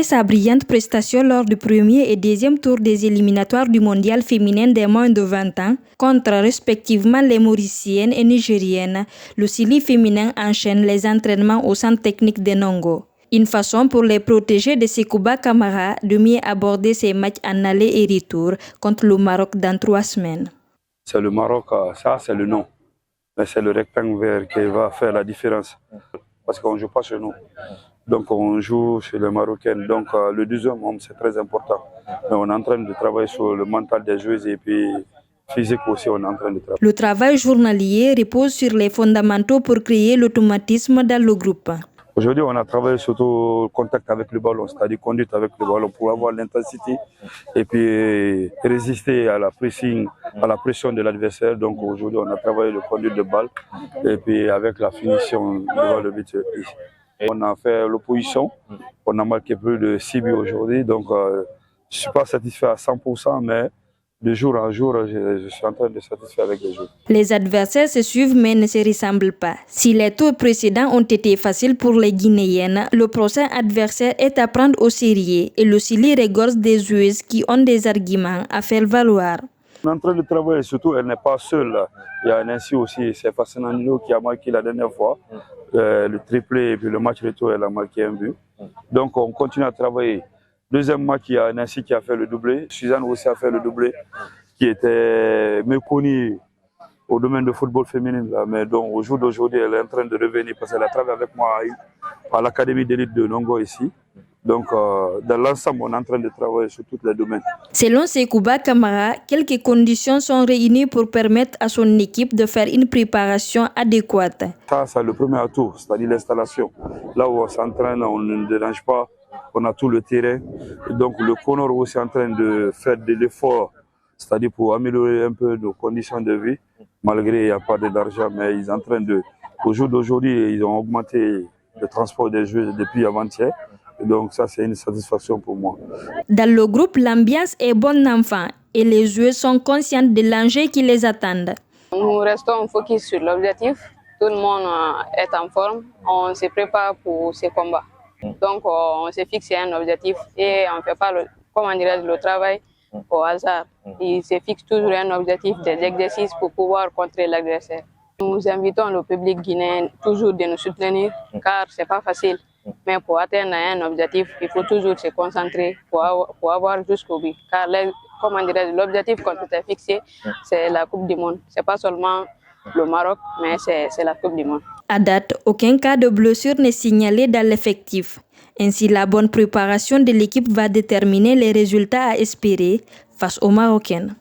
sa brillante prestation lors du premier et deuxième tour des éliminatoires du mondial féminin des moins de 20 ans, contre respectivement les Mauriciennes et Nigériennes, le Sili féminin enchaîne les entraînements au centre technique de Nongo. Une façon pour les protégés de Sekouba Kamara de mieux aborder ces matchs en aller et retour contre le Maroc dans 3 semaines. C'est le Maroc, ça c'est le nom. Mais c'est le rectangle vert qui va faire la différence. Parce qu'on ne joue pas chez nous. Donc on joue chez les Marocains. Donc le deuxième homme, c'est très important. Mais on est en train de travailler sur le mental des joueuses et puis physique aussi, on est en train de travailler. Le travail journalier repose sur les fondamentaux pour créer l'automatisme dans le groupe. Aujourd'hui, on a travaillé surtout le contact avec le ballon, c'est-à-dire conduite avec le ballon pour avoir l'intensité et puis résister à la pression de l'adversaire. Donc aujourd'hui, on a travaillé le conduite de balle et puis avec la finition devant le but. On a fait l'opposition, on a marqué plus de 6 buts aujourd'hui, donc je ne suis pas satisfait à 100%, mais de jour en jour, je suis en train de satisfaire avec les jeux. Les adversaires se suivent mais ne se ressemblent pas. Si les tours précédents ont été faciles pour les Guinéennes, le prochain adversaire est à prendre au sérieux et le Sili regorge des joueuses qui ont des arguments à faire valoir. On est en train de travailler, surtout elle n'est pas seule. Il y a Nancy aussi, c'est Fassananilo qui a marqué la dernière fois, le triplé et puis le match retour, elle a marqué un but. Donc on continue à travailler. Deuxième match, il y a Nancy qui a fait le doublé. Suzanne aussi a fait le doublé, qui était méconnue au domaine de football féminin. Là. Mais donc, au jour d'aujourd'hui, elle est en train de revenir parce qu'elle a travaillé avec moi à l'académie d'élite de Nongo ici. Donc, dans l'ensemble, on est en train de travailler sur tous les domaines. Selon Sekouba Kamara, quelques conditions sont réunies pour permettre à son équipe de faire une préparation adéquate. Ça, c'est le premier atout, c'est-à-dire l'installation. Là où on s'entraîne, on ne dérange pas. On a tout le terrain. Et donc le Conor aussi est en train de faire de l'effort, c'est-à-dire pour améliorer un peu nos conditions de vie, malgré il n'y a pas d'argent, mais ils sont en train de... Au jour d'aujourd'hui, ils ont augmenté le transport des joueurs depuis avant-hier. Donc ça, c'est une satisfaction pour moi. Dans le groupe, l'ambiance est bonne enfant et les joueurs sont conscients de l'enjeu qui les attend. Nous restons focus sur l'objectif. Tout le monde est en forme. On se prépare pour ces combats. Donc, on s'est fixé un objectif et on ne fait pas le travail au hasard. Il se fixe toujours un objectif, des exercices pour pouvoir contrer l'adversaire. Nous invitons le public guinéen toujours de nous soutenir car ce n'est pas facile. Mais pour atteindre un objectif, il faut toujours se concentrer pour avoir jusqu'au but. Car l'objectif qu'on s'est fixé, c'est la Coupe du Monde. Ce n'est pas seulement le Maroc, mais c'est la Coupe du Monde. À date, aucun cas de blessure n'est signalé dans l'effectif. Ainsi, la bonne préparation de l'équipe va déterminer les résultats à espérer face aux Marocaines.